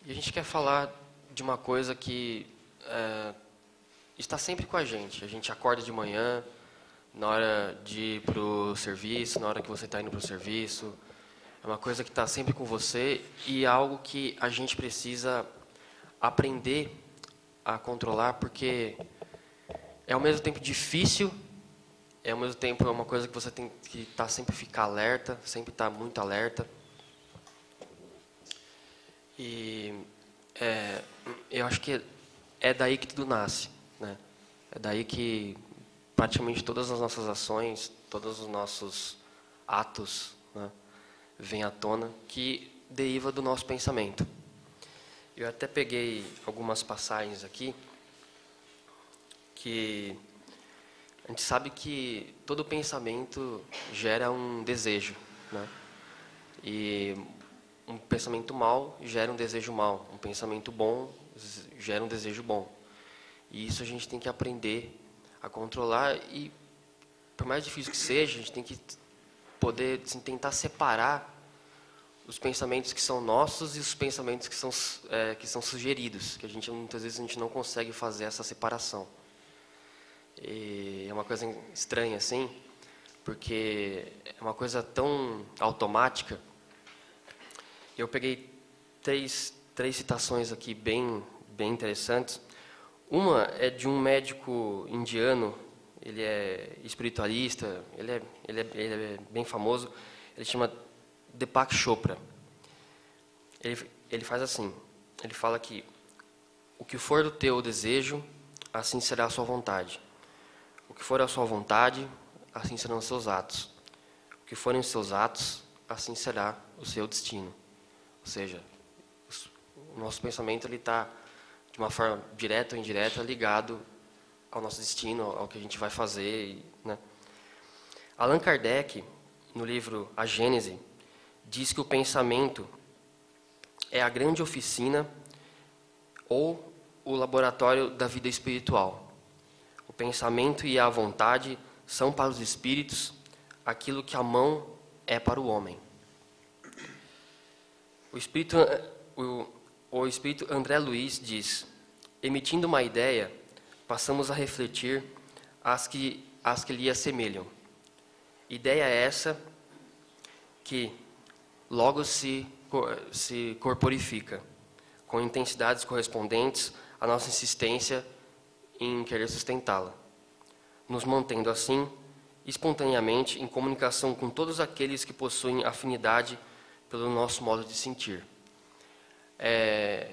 E a gente quer falar de uma coisa que está sempre com a gente. A gente acorda de manhã, na hora de ir para o serviço, na hora que você está indo para o serviço. É uma coisa que está sempre com você e é algo que a gente precisa aprender a controlar, porque é ao mesmo tempo difícil, é ao mesmo tempo uma coisa que você tem que estar sempre ficar alerta, sempre estar muito alerta. E eu acho que é daí que tudo nasce, né? É daí que praticamente todas as nossas ações, todos os nossos atos, né, vêm à tona, que deriva do nosso pensamento. Eu até peguei algumas passagens aqui, que a gente sabe que todo pensamento gera um desejo, né? E um pensamento mau gera um desejo mau, um pensamento bom gera um desejo bom. E isso a gente tem que aprender a controlar e, por mais difícil que seja, a gente tem que poder assim, tentar separar os pensamentos que são nossos e os pensamentos que são sugeridos, que a gente muitas vezes a gente não consegue fazer essa separação. E é uma coisa estranha assim, porque é uma coisa tão automática. Eu peguei três citações aqui bem interessantes. Uma é de um médico indiano, ele é espiritualista, ele é bem famoso, ele chama Deepak Chopra. Ele faz assim, ele fala que o que for do teu desejo, assim será a sua vontade. O que for a sua vontade, assim serão os seus atos. O que forem os seus atos, assim será o seu destino. Ou seja, o nosso pensamento está, de uma forma direta ou indireta, ligado ao nosso destino, ao que a gente vai fazer, né? Allan Kardec, no livro A Gênese, diz que o pensamento é a grande oficina ou o laboratório da vida espiritual. O pensamento e a vontade são para os espíritos aquilo que a mão é para o homem. O espírito André Luiz diz: emitindo uma ideia, passamos a refletir as que lhe assemelham. Ideia essa que logo se corporifica, com intensidades correspondentes à nossa insistência em querer sustentá-la, nos mantendo assim, espontaneamente, em comunicação com todos aqueles que possuem afinidade pelo nosso modo de sentir. É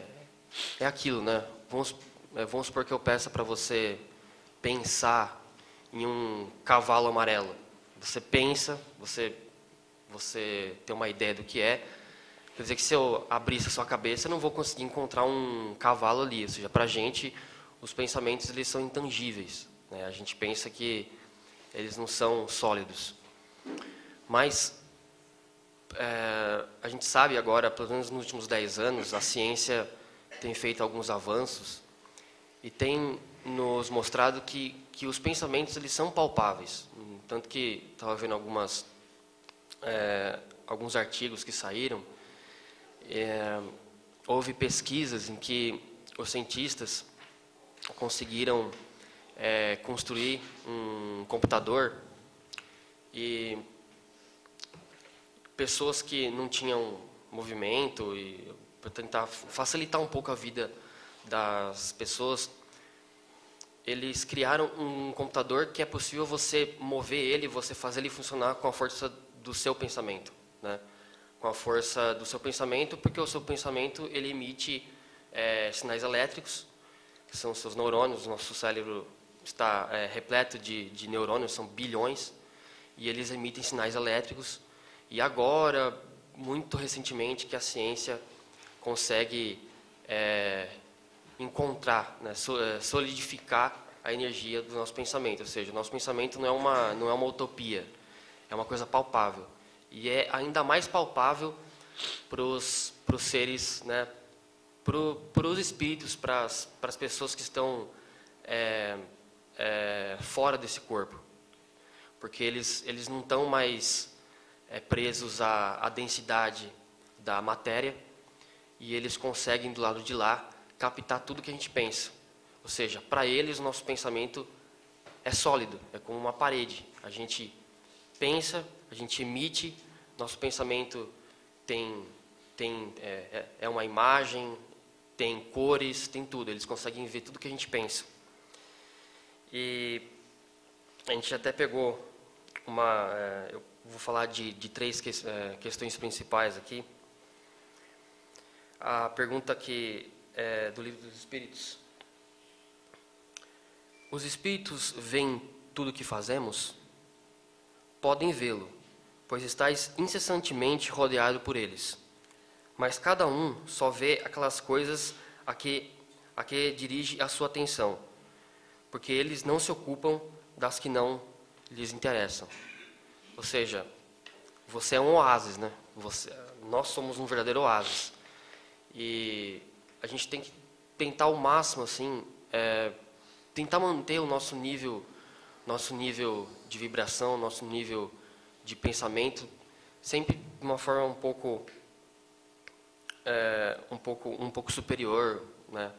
aquilo, né? Vamos supor que eu peça para você pensar em um cavalo amarelo. Você pensa, você tem uma ideia do que é. Quer dizer que se eu abrisse a sua cabeça, eu não vou conseguir encontrar um cavalo ali. Ou seja, para a gente, os pensamentos eles são intangíveis, né? A gente pensa que eles não são sólidos. Mas a gente sabe agora, pelo menos nos últimos 10 anos, a ciência tem feito alguns avanços e tem nos mostrado que os pensamentos eles são palpáveis. Tanto que estava vendo alguns artigos que saíram, houve pesquisas em que os cientistas conseguiram construir um computador e pessoas que não tinham movimento, e para tentar facilitar um pouco a vida das pessoas, eles criaram um computador que é possível você mover ele, você fazer ele funcionar com a força do seu pensamento, né? Com a força do seu pensamento, porque o seu pensamento ele emite sinais elétricos, que são os seus neurônios. O nosso cérebro está repleto de neurônios, são bilhões, e eles emitem sinais elétricos. E agora, muito recentemente, que a ciência consegue encontrar, né, solidificar a energia do nosso pensamento. Ou seja, o nosso pensamento não é uma utopia, é uma coisa palpável. E é ainda mais palpável para os seres, né, para os espíritos, para as pessoas que estão fora desse corpo. Porque eles não estão mais presos à densidade da matéria, e eles conseguem, do lado de lá, captar tudo que a gente pensa. Ou seja, para eles, o nosso pensamento é sólido, é como uma parede. A gente pensa, a gente emite, nosso pensamento é uma imagem, tem cores, tem tudo. Eles conseguem ver tudo que a gente pensa. E a gente até pegou eu vou falar de três questões principais aqui. A pergunta que é do Livro dos Espíritos. Os espíritos veem tudo o que fazemos? Podem vê-lo, pois estáis incessantemente rodeado por eles. Mas cada um só vê aquelas coisas a que dirige a sua atenção, porque eles não se ocupam das que não lhes interessam. Ou seja, você é um oásis, né? Nós somos um verdadeiro oásis. E a gente tem que tentar ao máximo, assim, tentar manter o nosso nível de vibração, nosso nível de pensamento, sempre de uma forma um pouco superior, né?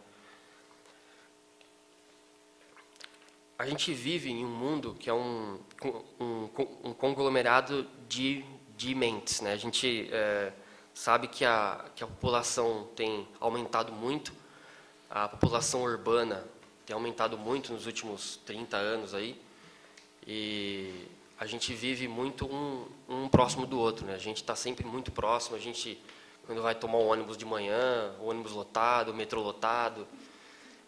A gente vive em um mundo que é um conglomerado de mentes, né? A gente sabe que a população tem aumentado muito, a população urbana tem aumentado muito nos últimos 30 anos aí, e a gente vive muito um próximo do outro, né? A gente está sempre muito próximo, a gente, quando vai tomar um ônibus de manhã, o ônibus lotado, o metrô lotado,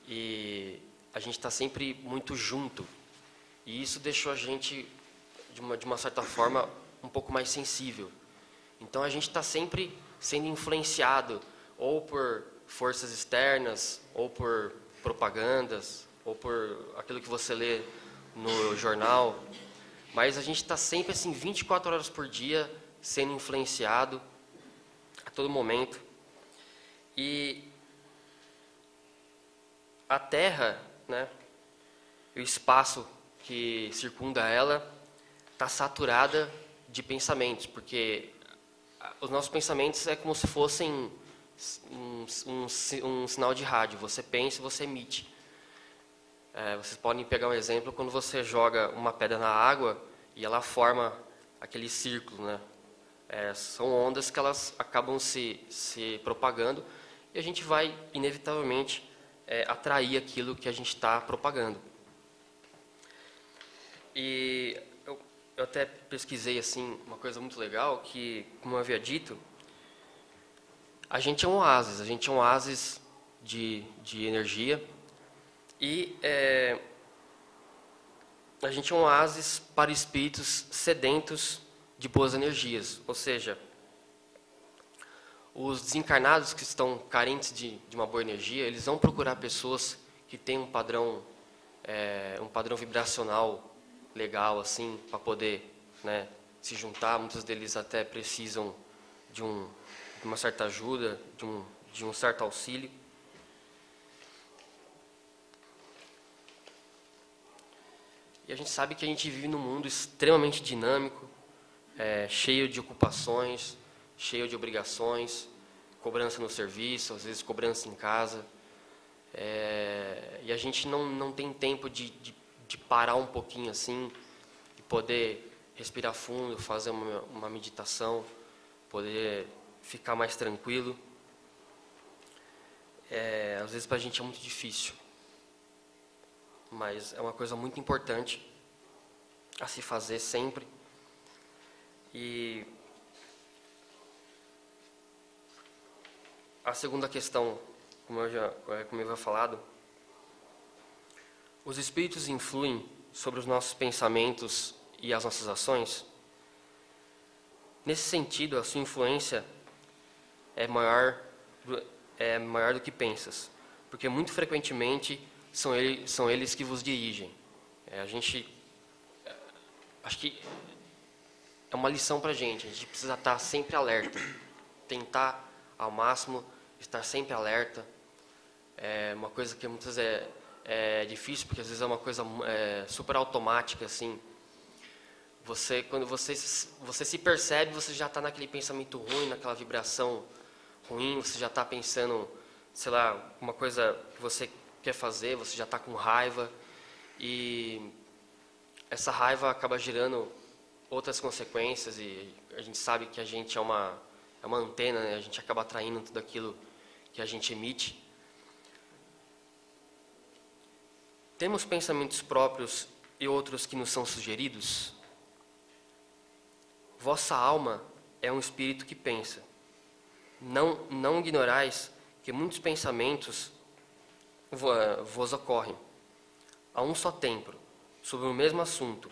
e a gente está sempre muito junto. E isso deixou a gente, de uma certa forma, um pouco mais sensível. Então a gente está sempre sendo influenciado ou por forças externas, ou por propagandas, ou por aquilo que você lê no jornal. Mas a gente está sempre, assim, 24 horas por dia, sendo influenciado a todo momento. E a Terra, né, o espaço que circunda ela, está saturada de pensamentos, porque os nossos pensamentos é como se fossem um sinal de rádio. Você pensa e você emite. Vocês podem pegar um exemplo quando você joga uma pedra na água e ela forma aquele círculo, né? São ondas que elas acabam se propagando e a gente vai, inevitavelmente, atrair aquilo que a gente está propagando. E eu até pesquisei assim uma coisa muito legal, que, como eu havia dito, a gente é um oásis de energia, e a gente é um oásis para espíritos sedentos de boas energias. Ou seja, os desencarnados que estão carentes de uma boa energia, eles vão procurar pessoas que têm um padrão vibracional legal, assim, para poder, né, se juntar. Muitos deles até precisam de uma certa ajuda, de um certo auxílio. E a gente sabe que a gente vive num mundo extremamente dinâmico, cheio de ocupações, cheio de obrigações, cobrança no serviço, às vezes cobrança em casa. E a gente não tem tempo de parar um pouquinho assim, e poder respirar fundo, fazer uma meditação, poder ficar mais tranquilo. Às vezes para a gente é muito difícil, mas é uma coisa muito importante a se fazer sempre. E a segunda questão, como eu havia falado, os espíritos influem sobre os nossos pensamentos e as nossas ações? Nesse sentido, a sua influência é maior do que pensas, porque muito frequentemente são eles que vos dirigem. Acho que é uma lição para a gente precisa estar sempre alerta, tentar ao máximo estar sempre alerta. É uma coisa que muitas vezes é difícil, porque às vezes é uma coisa super automática, assim. Quando você se percebe, você já está naquele pensamento ruim, naquela vibração ruim, você já está pensando, sei lá, uma coisa que você quer fazer, você já está com raiva, e essa raiva acaba gerando outras consequências, e a gente sabe que a gente é uma antena, né? A gente acaba atraindo tudo aquilo que a gente emite. Temos pensamentos próprios e outros que nos são sugeridos? Vossa alma é um espírito que pensa. Não ignorais que muitos pensamentos vos ocorrem a um só tempo, sobre o mesmo assunto,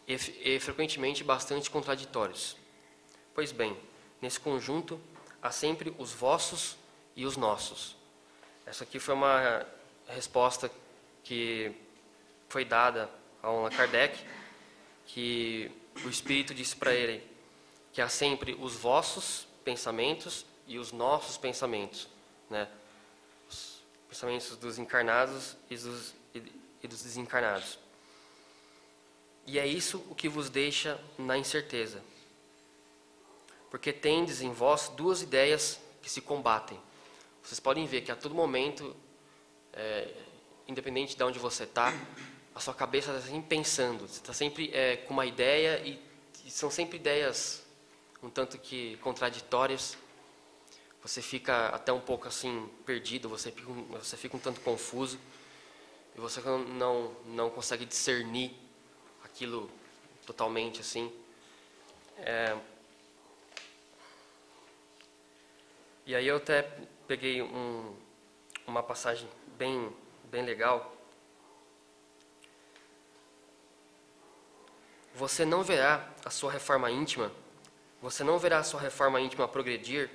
e frequentemente bastante contraditórios. Pois bem, nesse conjunto há sempre os vossos e os nossos. Essa aqui foi uma resposta que foi dada a Allan Kardec, que o Espírito disse para ele que há sempre os vossos pensamentos e os nossos pensamentos, né? Os pensamentos dos encarnados e dos desencarnados. E é isso o que vos deixa na incerteza, porque tendes em vós duas ideias que se combatem. Vocês podem ver que a todo momento, independente de onde você está, a sua cabeça está sempre pensando, você está sempre com uma ideia, e são sempre ideias um tanto que contraditórias. Você fica até um pouco assim perdido, você fica um tanto confuso, e você não consegue discernir aquilo totalmente assim. E aí eu até peguei uma passagem bem legal. Você não verá a sua reforma íntima progredir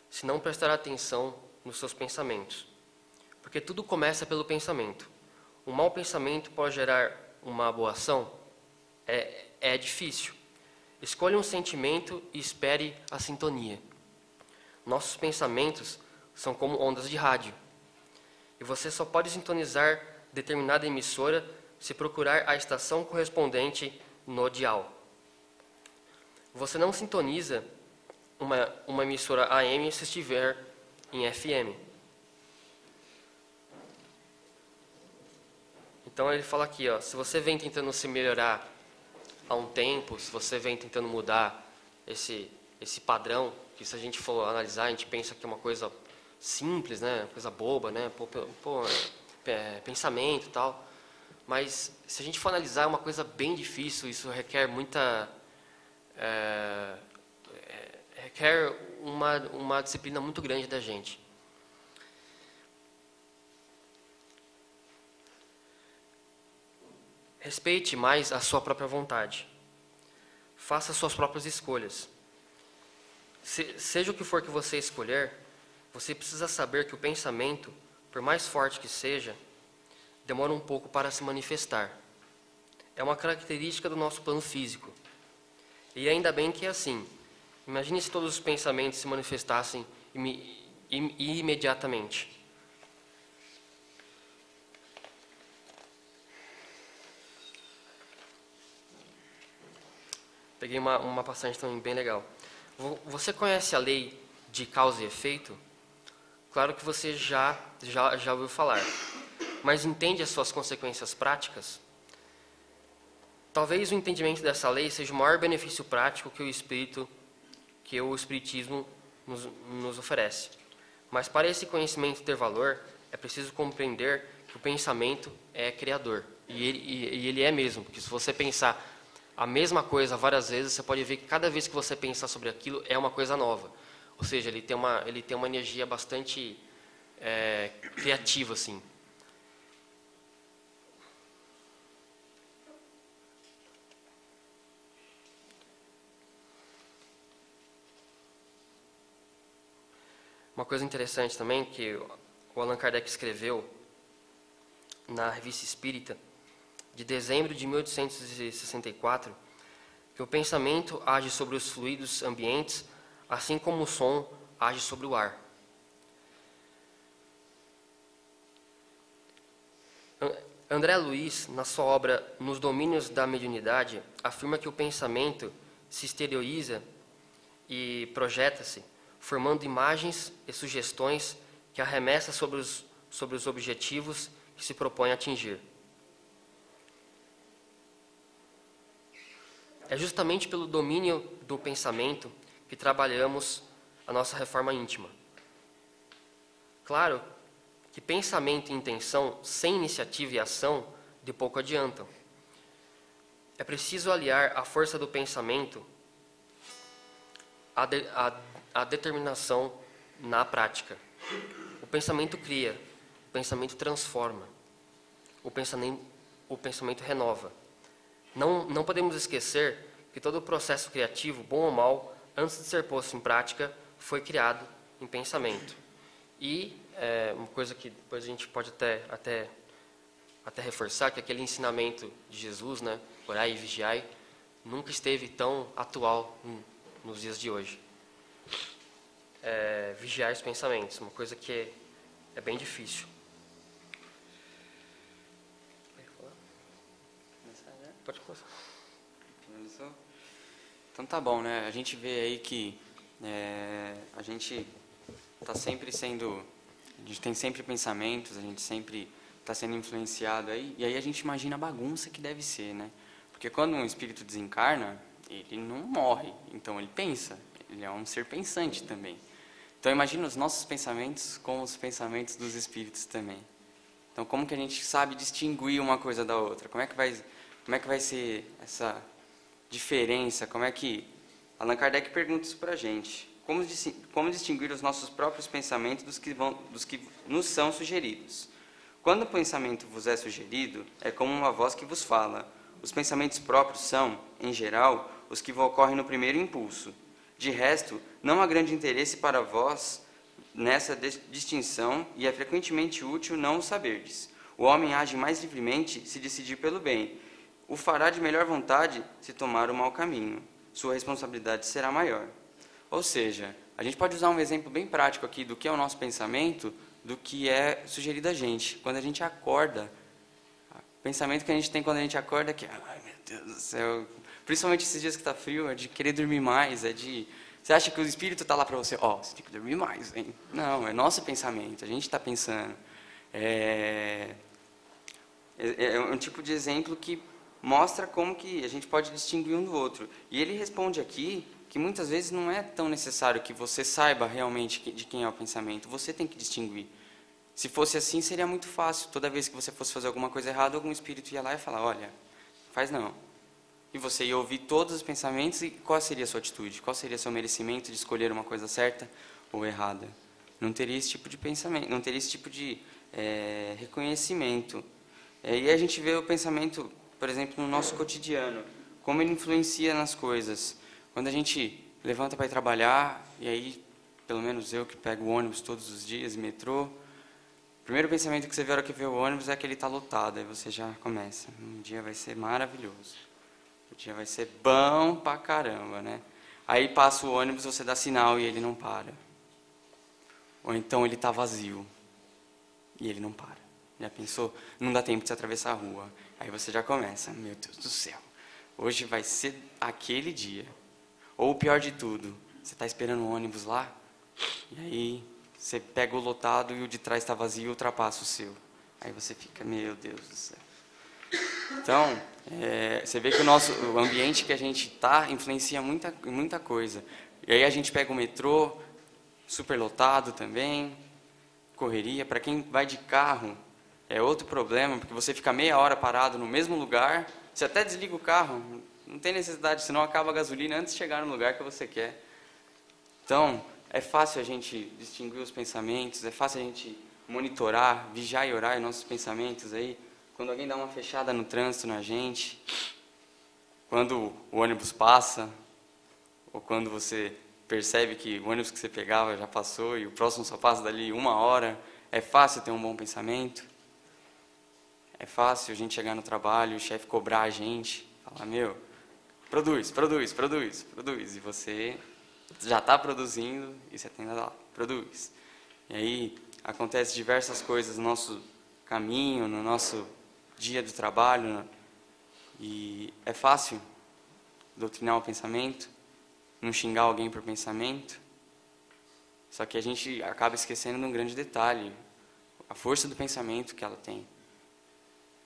se não prestar atenção nos seus pensamentos. Porque tudo começa pelo pensamento. Um mau pensamento pode gerar uma boa ação? É difícil. Escolha um sentimento e espere a sintonia. Nossos pensamentos são como ondas de rádio. E você só pode sintonizar determinada emissora se procurar a estação correspondente no dial. Você não sintoniza uma emissora AM se estiver em FM. Então ele fala aqui, se você vem tentando se melhorar há um tempo, se você vem tentando mudar esse padrão, que se a gente for analisar, a gente pensa que é uma coisa simples, né, coisa boba, né, pensamento e tal, mas se a gente for analisar é uma coisa bem difícil, isso requer requer uma disciplina muito grande da gente. Respeite mais a sua própria vontade. Faça suas próprias escolhas. Seja o que for que você escolher, você precisa saber que o pensamento, por mais forte que seja, demora um pouco para se manifestar. É uma característica do nosso plano físico. E ainda bem que é assim. Imagine se todos os pensamentos se manifestassem imediatamente. Peguei uma passagem também bem legal. Você conhece a lei de causa e efeito? Claro que você já ouviu falar. Mas entende as suas consequências práticas? Talvez o entendimento dessa lei seja o maior benefício prático que o Espiritismo nos oferece. Mas para esse conhecimento ter valor, é preciso compreender que o pensamento é criador. E ele é mesmo, porque se você pensar a mesma coisa várias vezes, você pode ver que cada vez que você pensar sobre aquilo é uma coisa nova. Ou seja, ele tem uma energia bastante criativa, assim. Uma coisa interessante também que o Allan Kardec escreveu na Revista Espírita, de dezembro de 1864, que o pensamento age sobre os fluidos ambientes, assim como o som age sobre o ar. André Luiz, na sua obra Nos Domínios da Mediunidade, afirma que o pensamento se exterioriza e projeta-se formando imagens e sugestões que arremessam sobre os objetivos que se propõe a atingir. É justamente pelo domínio do pensamento que trabalhamos a nossa reforma íntima. Claro que pensamento e intenção sem iniciativa e ação de pouco adiantam. É preciso aliar a força do pensamento à determinação na prática. O pensamento cria, o pensamento transforma, o pensamento renova. Não podemos esquecer que todo o processo criativo, bom ou mal, antes de ser posto em prática, foi criado em pensamento. E uma coisa que depois a gente pode até reforçar, que aquele ensinamento de Jesus, né, orai e vigiai, nunca esteve tão atual nos dias de hoje. Vigiar os pensamentos, uma coisa que é bem difícil. Pode começar. Finalizou? Então tá bom, né? A gente vê aí que a gente está sempre sendo... A gente tem sempre pensamentos, a gente sempre está sendo influenciado aí, e aí a gente imagina a bagunça que deve ser, né? Porque quando um espírito desencarna, ele não morre, então ele pensa, ele é um ser pensante também. Então imagina os nossos pensamentos com os pensamentos dos espíritos também. Então como que a gente sabe distinguir uma coisa da outra? Como é que vai ser essa diferença? Como é que... Allan Kardec pergunta isso para a gente. Como distinguir os nossos próprios pensamentos dos que nos são sugeridos? Quando o pensamento vos é sugerido, é como uma voz que vos fala. Os pensamentos próprios são, em geral, os que ocorrem no primeiro impulso. De resto, não há grande interesse para vós nessa distinção e é frequentemente útil não o saberdes. O homem age mais livremente se decidir pelo bem. O fará de melhor vontade se tomar o mau caminho. Sua responsabilidade será maior. Ou seja, a gente pode usar um exemplo bem prático aqui do que é o nosso pensamento, do que é sugerido a gente. Quando a gente acorda, o pensamento que a gente tem quando a gente acorda é que, ai meu Deus do céu, principalmente esses dias que está frio, é de querer dormir mais, você acha que o espírito está lá para você, você tem que dormir mais, hein? Não, é nosso pensamento, a gente está pensando. É um tipo de exemplo que mostra como que a gente pode distinguir um do outro. E ele responde aqui que muitas vezes não é tão necessário que você saiba realmente de quem é o pensamento, você tem que distinguir. Se fosse assim, seria muito fácil. Toda vez que você fosse fazer alguma coisa errada, algum espírito ia lá e falar, olha, faz não. E você ia ouvir todos os pensamentos e qual seria a sua atitude? Qual seria o seu merecimento de escolher uma coisa certa ou errada? Não teria esse tipo de pensamento, não teria esse tipo de reconhecimento. E a gente vê o pensamento, por exemplo, no nosso cotidiano, como ele influencia nas coisas. Quando a gente levanta para ir trabalhar, e aí, pelo menos eu que pego o ônibus todos os dias, metrô, o primeiro pensamento que você vê na hora que vê o ônibus é que ele está lotado, aí você já começa, um dia vai ser maravilhoso, o dia vai ser bom pra caramba, né? Aí passa o ônibus, você dá sinal e ele não para. Ou então ele está vazio, e ele não para. Já pensou? Não dá tempo de você atravessar a rua. Aí você já começa, meu Deus do céu, hoje vai ser aquele dia. Ou o pior de tudo, você está esperando o ônibus lá, e aí você pega o lotado e o de trás está vazio e ultrapassa o seu. Aí você fica, meu Deus do céu. Então, você vê que o ambiente que a gente está influencia muita coisa. E aí a gente pega o metrô, super lotado também, correria. Para quem vai de carro, é outro problema, porque você fica meia hora parado no mesmo lugar, você até desliga o carro, não tem necessidade, senão acaba a gasolina antes de chegar no lugar que você quer. Então, é fácil a gente distinguir os pensamentos, é fácil a gente monitorar, vigiar e orar os nossos pensamentos aí. Quando alguém dá uma fechada no trânsito na gente, quando o ônibus passa, ou quando você percebe que o ônibus que você pegava já passou e o próximo só passa dali 1 hora, é fácil ter um bom pensamento. É fácil a gente chegar no trabalho, o chefe cobrar a gente, falar, meu, produz. E você já está produzindo e você tem nada lá, produz. E aí acontece diversas coisas no nosso caminho, no nosso dia do trabalho. E é fácil doutrinar o pensamento, não xingar alguém por pensamento. Só que a gente acaba esquecendo de um grande detalhe, a força do pensamento que ela tem.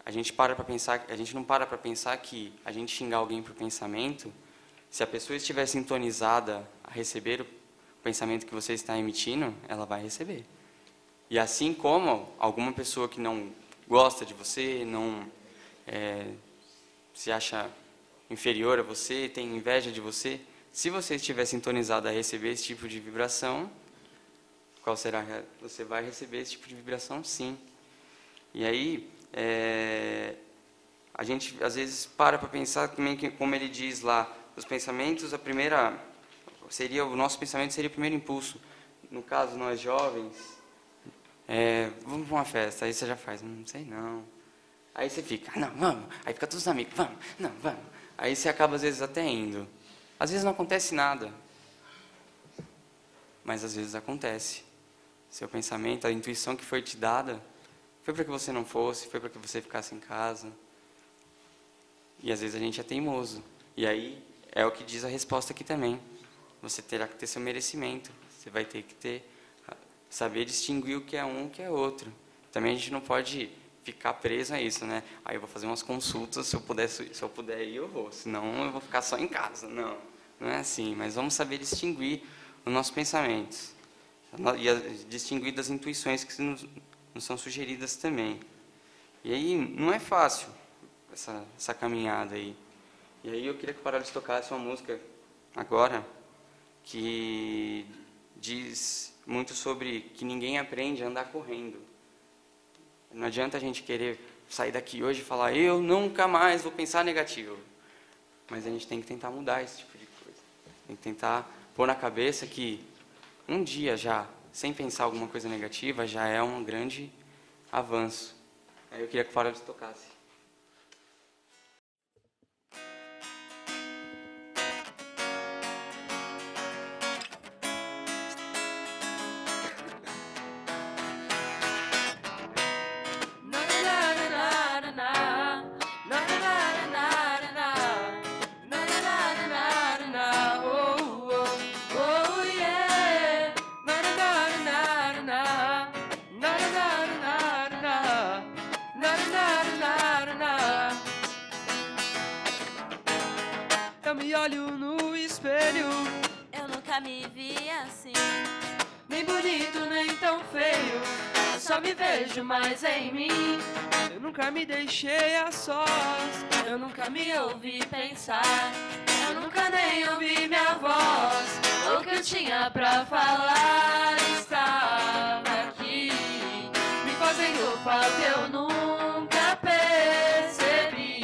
A gente não para para pensar que a gente xingar alguém por pensamento, se a pessoa estiver sintonizada a receber o pensamento que você está emitindo, ela vai receber. E assim como alguma pessoa que não gosta de você, não se acha inferior a você, tem inveja de você, se você estiver sintonizado a receber esse tipo de vibração, qual será? Você vai receber esse tipo de vibração, sim. E aí, a gente às vezes para pensar também que, como ele diz lá, os pensamentos, o nosso pensamento seria o primeiro impulso. No caso, nós jovens, vamos para uma festa, aí você já faz, não sei não. Aí você fica, não, vamos. Aí fica todos os amigos, vamos, não, vamos. Aí você acaba às vezes até indo. Às vezes não acontece nada, mas às vezes acontece. Seu pensamento, a intuição que foi te dada, foi para que você não fosse, foi para que você ficasse em casa. E às vezes a gente é teimoso. E aí é o que diz a resposta aqui também. Você terá que ter seu merecimento. Você vai ter que saber distinguir o que é um e o que é outro. Também a gente não pode ficar preso a isso, né? Aí eu vou fazer umas consultas, se eu puder ir, eu vou. Senão eu vou ficar só em casa. Não, não é assim. Mas vamos saber distinguir os nossos pensamentos. E distinguir das intuições que nos são sugeridas também. E aí não é fácil essa caminhada aí. E aí eu queria que o Paralamas tocasse uma música agora que diz muito sobre que ninguém aprende a andar correndo. Não adianta a gente querer sair daqui hoje e falar, eu nunca mais vou pensar negativo. Mas a gente tem que tentar mudar esse tipo de coisa. Tem que tentar pôr na cabeça que um dia já, sem pensar alguma coisa negativa, já é um grande avanço. Aí eu queria que o Paralamas tocasse. Eu me olho no espelho, eu nunca me vi assim, nem bonito nem tão feio, eu só me vejo mais em mim. eu nunca me deixei a sós, Eu nunca me ouvi pensar, eu nunca nem ouvi minha voz. O que eu tinha pra falar estava aqui, me fazendo falta, eu nunca percebi.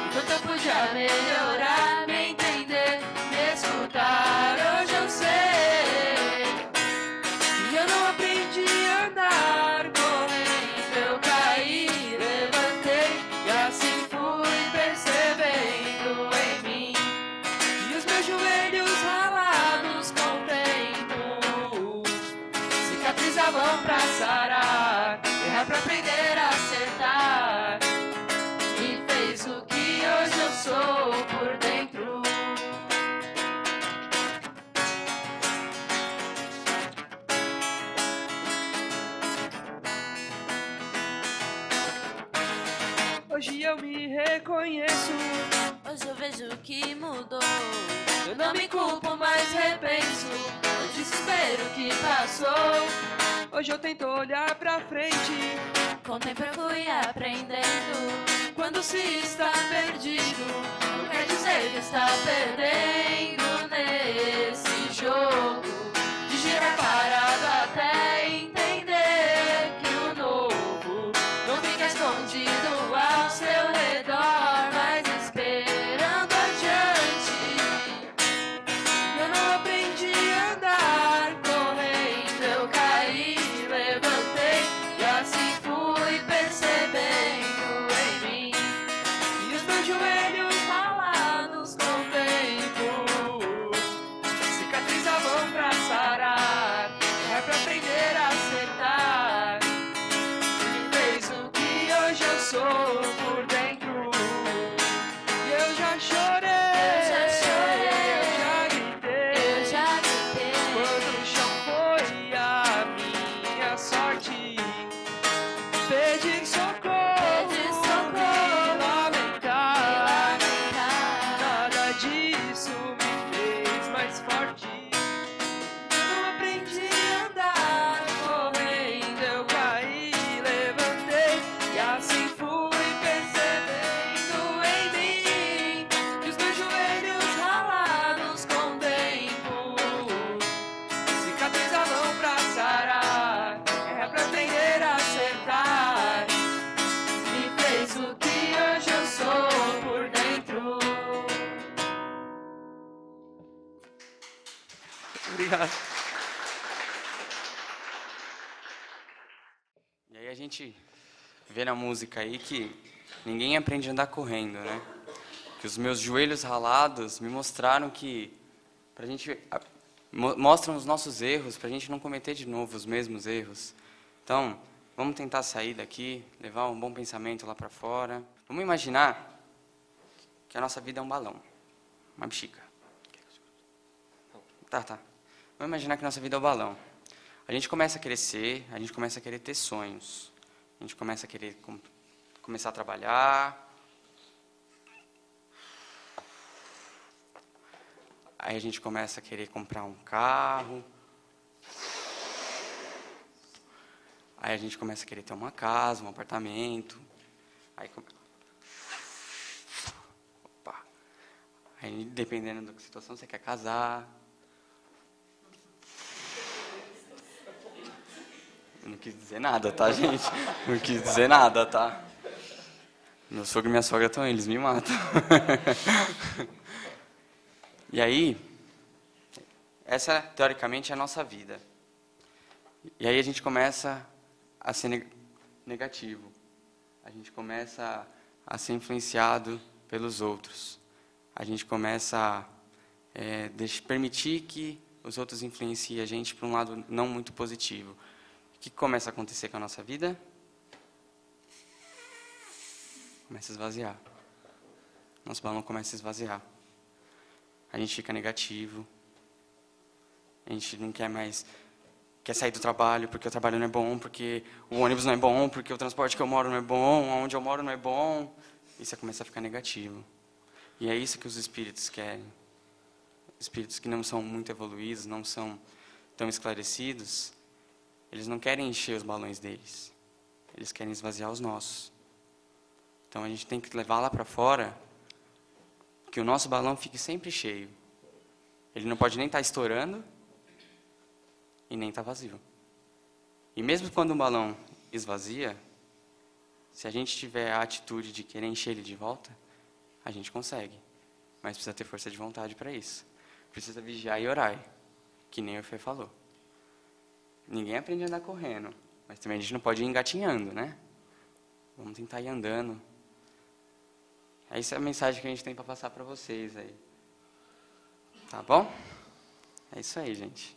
Enquanto eu podia melhorar, me entender, me escutar, hoje eu sei. e eu não aprendi a andar Correndo eu caí, levantei e assim fui percebendo em mim. e os meus joelhos Ralados com o tempo cicatrizavam pra sarar, errar pra aprender a acertar, e fez o que hoje eu sou por dentro. hoje eu me reconheço, Hoje eu vejo que mudou, eu não me culpo, mas repenso o desespero que passou. hoje eu tento olhar pra frente, Com o tempo eu fui aprendendo, quando se está perdido, não quer dizer que está perdendo nesse jogo de girar parado até entender que o novo não fica escondido ao seu redor, mas esperando adiante. eu não aprendi a andar Correndo eu caí, levantei e assim fui percebendo em mim. e os meus joelhos Ralados com o tempo cicatrizavam pra sarar, é pra frente. Obrigado. E aí a gente vê na música aí que ninguém aprende a andar correndo, né? Que os meus joelhos ralados me mostraram que mostram os nossos erros, para a gente não cometer de novo os mesmos erros. Então, vamos tentar sair daqui, levar um bom pensamento lá para fora. Vamos imaginar que a nossa vida é um balão, uma bexiga. Tá. Vamos imaginar que a nossa vida é um balão. A gente começa a crescer, a gente começa a querer ter sonhos. A gente começa a querer começar a trabalhar. Aí a gente começa a querer comprar um carro. Aí a gente começa a querer ter uma casa, um apartamento. Aí, dependendo da situação, você quer casar. Eu não quis dizer nada, tá, gente? Não quis dizer nada, tá? Meu sogro e minha sogra estão aí, eles me matam. E aí, essa, teoricamente, é a nossa vida. E aí a gente começa a ser negativo. A gente começa a ser influenciado pelos outros. A gente começa a permitir que os outros influenciem a gente para um lado não muito positivo. O que começa a acontecer com a nossa vida? Começa a esvaziar. Nosso balão começa a esvaziar. A gente fica negativo. A gente não quer mais... Quer sair do trabalho porque o trabalho não é bom, porque o ônibus não é bom, porque o transporte que eu moro não é bom, onde eu moro não é bom. E você começa a ficar negativo. E é isso que os espíritos querem. Espíritos que não são muito evoluídos, não são tão esclarecidos, eles não querem encher os balões deles. Eles querem esvaziar os nossos. Então a gente tem que levar lá para fora que o nosso balão fique sempre cheio. Ele não pode nem estar estourando e nem estar vazio. E mesmo quando o balão esvazia, se a gente tiver a atitude de querer encher ele de volta, a gente consegue. Mas precisa ter força de vontade para isso. Precisa vigiar e orar, que nem o Fê falou. Ninguém aprende a andar correndo, mas também a gente não pode ir engatinhando, né? Vamos tentar ir andando. Essa é a mensagem que a gente tem para passar para vocês aí. Tá bom? É isso aí, gente.